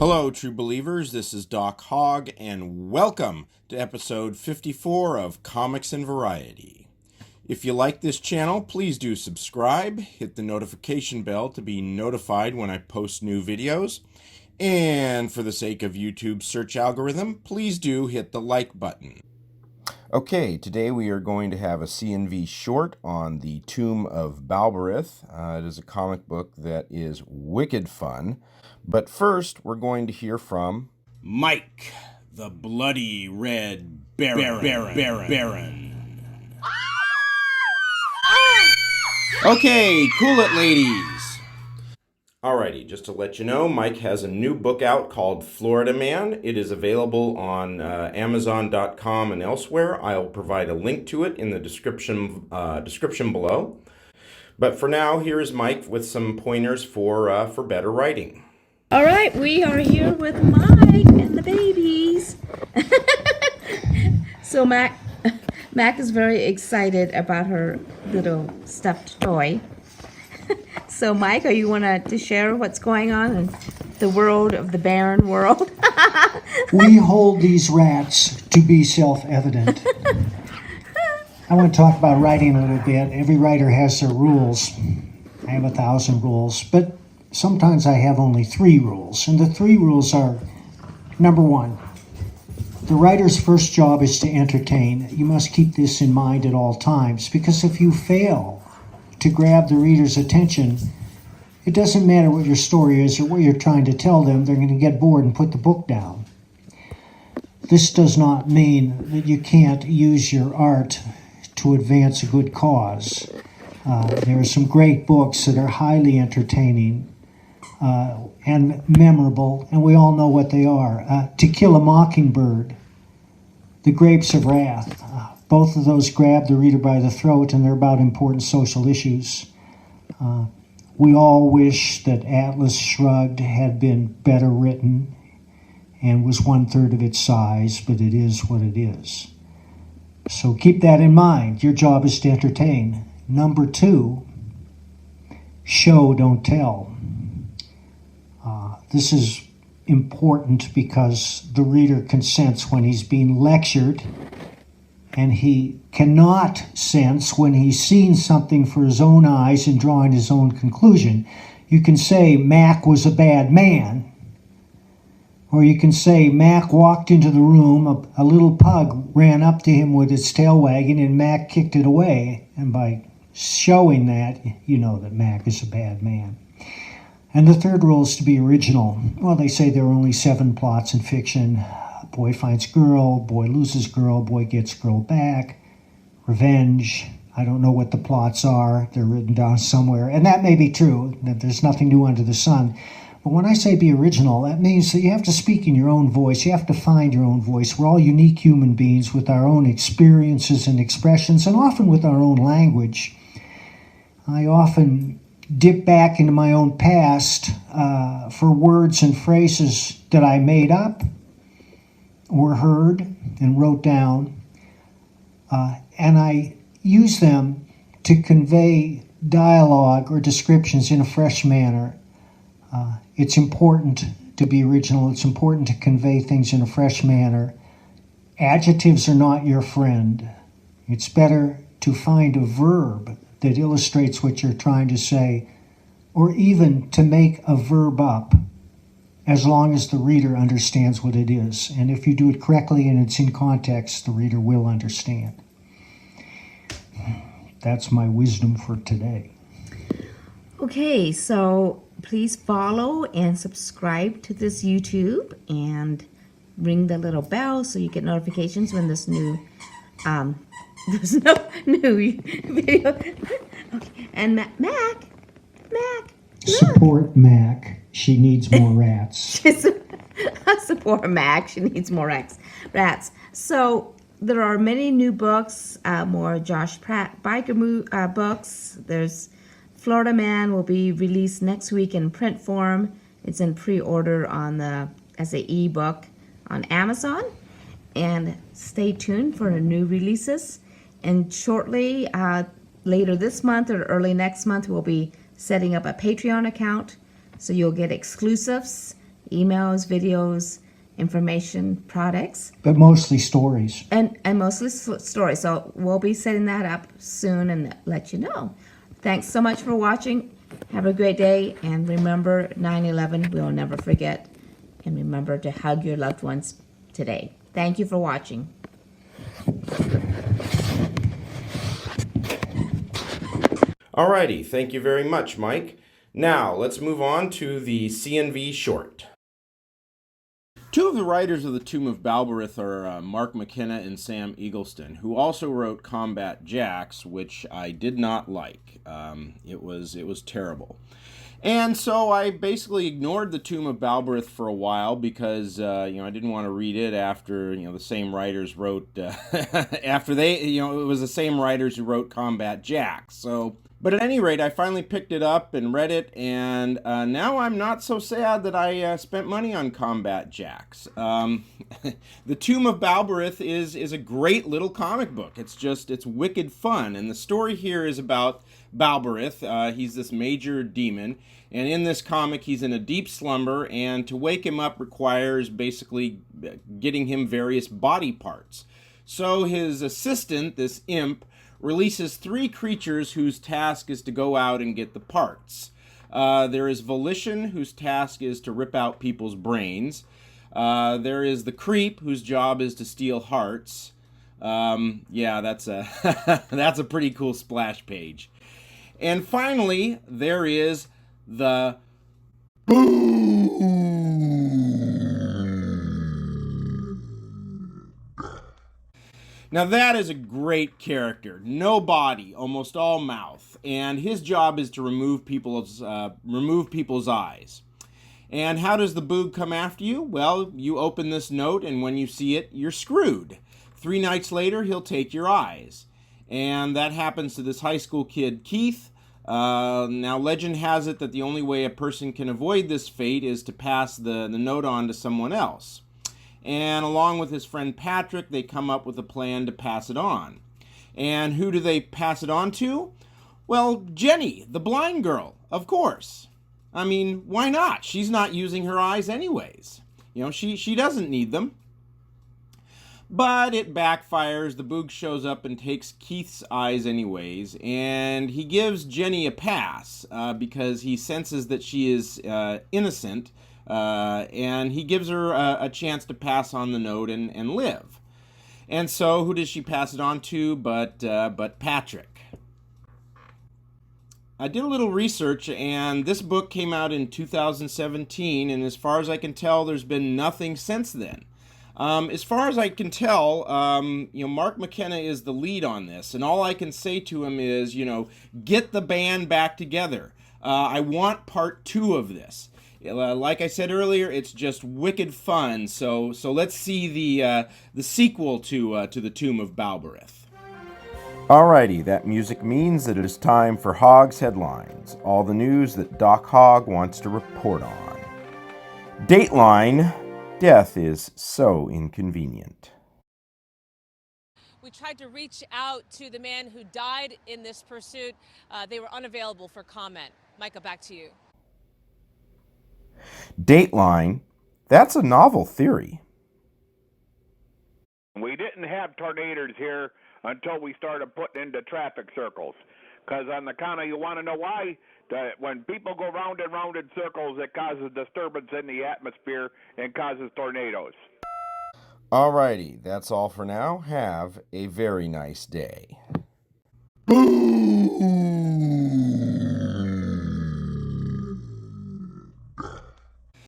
Hello, true believers. This is Doc Hogg, and welcome to episode 54 of Comics and Variety. If you like this channel, please do subscribe, hit the notification bell to be notified when I post new videos, and for the sake of YouTube's search algorithm, please do hit the like button. Okay, today we are going to have a C&V short on the Tomb of Baalberith. It is a comic book that is wicked fun. But first, we're going to hear from Mike, the Bloody Red Baron. Okay, cool it, ladies. Alrighty, just to let you know, Mike has a new book out called Florida Man. It is available on Amazon.com and elsewhere. I'll provide a link to it in the description below. But for now, here is Mike with some pointers for better writing. All right, we are here with Mike and the babies. So Mac is very excited about her little stuffed toy. So Mike, are you want to share what's going on in the world of the Baron world? We hold these rats to be self-evident. I want to talk about writing a little bit. Every writer has their rules. I have 1,000 rules, but sometimes I have only 3 rules, and the 3 rules are, number 1, the writer's first job is to entertain. You must keep this in mind at all times, because if you fail to grab the reader's attention, it doesn't matter what your story is or what you're trying to tell them, they're going to get bored and put the book down. This does not mean that you can't use your art to advance a good cause. There are some great books that are highly entertaining, and memorable, and we all know what they are. To Kill a Mockingbird, The Grapes of Wrath. Both of those grab the reader by the throat, and they're about important social issues. We all wish that Atlas Shrugged had been better written and was 1/3 of its size, but it is what it is. So keep that in mind. Your job is to entertain. Number 2, show, don't tell. This is important because the reader can sense when he's being lectured, and he cannot sense when he's seen something for his own eyes and drawing his own conclusion. You can say Mac was a bad man, or you can say Mac walked into the room, a little pug ran up to him with its tail wagging, and Mac kicked it away. And by showing that, you know that Mac is a bad man. And the 3rd rule is to be original. Well, they say there are only 7 plots in fiction. Boy finds girl, boy loses girl, boy gets girl back, revenge. I don't know what the plots are. They're written down somewhere. And that may be true, that there's nothing new under the sun. But when I say be original, that means that you have to speak in your own voice. You have to find your own voice. We're all unique human beings with our own experiences and expressions, and often with our own language. I often dip back into my own past for words and phrases that I made up or heard and wrote down, and I use them to convey dialogue or descriptions in a fresh manner. It's important to be original. It's important to convey things in a fresh manner. Adjectives are not your friend. It's better to find a verb that illustrates what you're trying to say, or even to make a verb up, as long as the reader understands what it is. And if you do it correctly and it's in context, the reader will understand. That's my wisdom for today. Okay, so please follow and subscribe to this YouTube and ring the little bell so you get notifications when there's no new video. Okay. And Mac, look. Support Mac. She needs more rats. Support Mac. She needs more rats. So there are many new books, more Josh Pratt biker books. There's Florida Man will be released next week in print form. It's in pre-order as an ebook on Amazon. And stay tuned for new releases. And shortly, later this month or early next month, we'll be setting up a Patreon account. So you'll get exclusives emails, videos, information, products, But mostly stories. and mostly stories. So we'll be setting that up soon and let you know. Thanks so much for watching. Have a great day, and remember 9/11, we'll never forget. And remember to hug your loved ones today. Thank you for watching. Alrighty, thank you very much, Mike. Now, let's move on to the CNV short. Two of the writers of The Tomb of Baalberith are Mark McKenna and Sam Eagleston, who also wrote Combat Jacks, which I did not like. It was terrible. And so I basically ignored The Tomb of Baalberith for a while because I didn't want to read it after the same writers wrote it was the same writers who wrote Combat Jacks. So, but at any rate, I finally picked it up and read it, and now I'm not so sad that I spent money on Combat Jacks. The Tomb of Baalberith is a great little comic book. It's wicked fun, and the story here is about Baalberith. He's this major demon, and in this comic he's in a deep slumber, and to wake him up requires basically getting him various body parts. So his assistant, this imp, releases 3 creatures whose task is to go out and get the parts. There is Volition, whose task is to rip out people's brains. There is the Creep, whose job is to steal hearts. Yeah, that's a pretty cool splash page. And finally, there is the Now that is a great character. No body, almost all mouth, and his job is to remove people's eyes. And how does the Boog come after you? Well, you open this note, and when you see it, you're screwed. 3 nights later, he'll take your eyes. And that happens to this high school kid, Keith. Now, legend has it that the only way a person can avoid this fate is to pass the note on to someone else. And along with his friend Patrick, they come up with a plan to pass it on. And who do they pass it on to? Well, Jenny, the blind girl, of course. I mean, why not? She's not using her eyes anyways. She doesn't need them. But it backfires. The Boog shows up and takes Keith's eyes anyways, and he gives Jenny a pass because he senses that she is innocent, and he gives her a chance to pass on the note and live. And so who does she pass it on to but Patrick? I did a little research, and this book came out in 2017, and as far as I can tell, there's been nothing since then. As far as I can tell, Mark McKenna is the lead on this, and all I can say to him is, get the band back together. I want part 2 of this. Like I said earlier, it's just wicked fun. So let's see the sequel to The Tomb of Baalberith. Alrighty, that music means that it is time for HOG'S headlines. All the news that Doc Hogg wants to report on. Dateline. Death is so inconvenient. We tried to reach out to the man who died in this pursuit. They were unavailable for comment. Micah, back to you. Dateline, that's a novel theory. We didn't have tornadoes here until we started putting into traffic circles. Because on the count of, you want to know why? When people go round and round in circles, it causes disturbance in the atmosphere and causes tornadoes. Alrighty, that's all for now. Have a very nice day. Boom!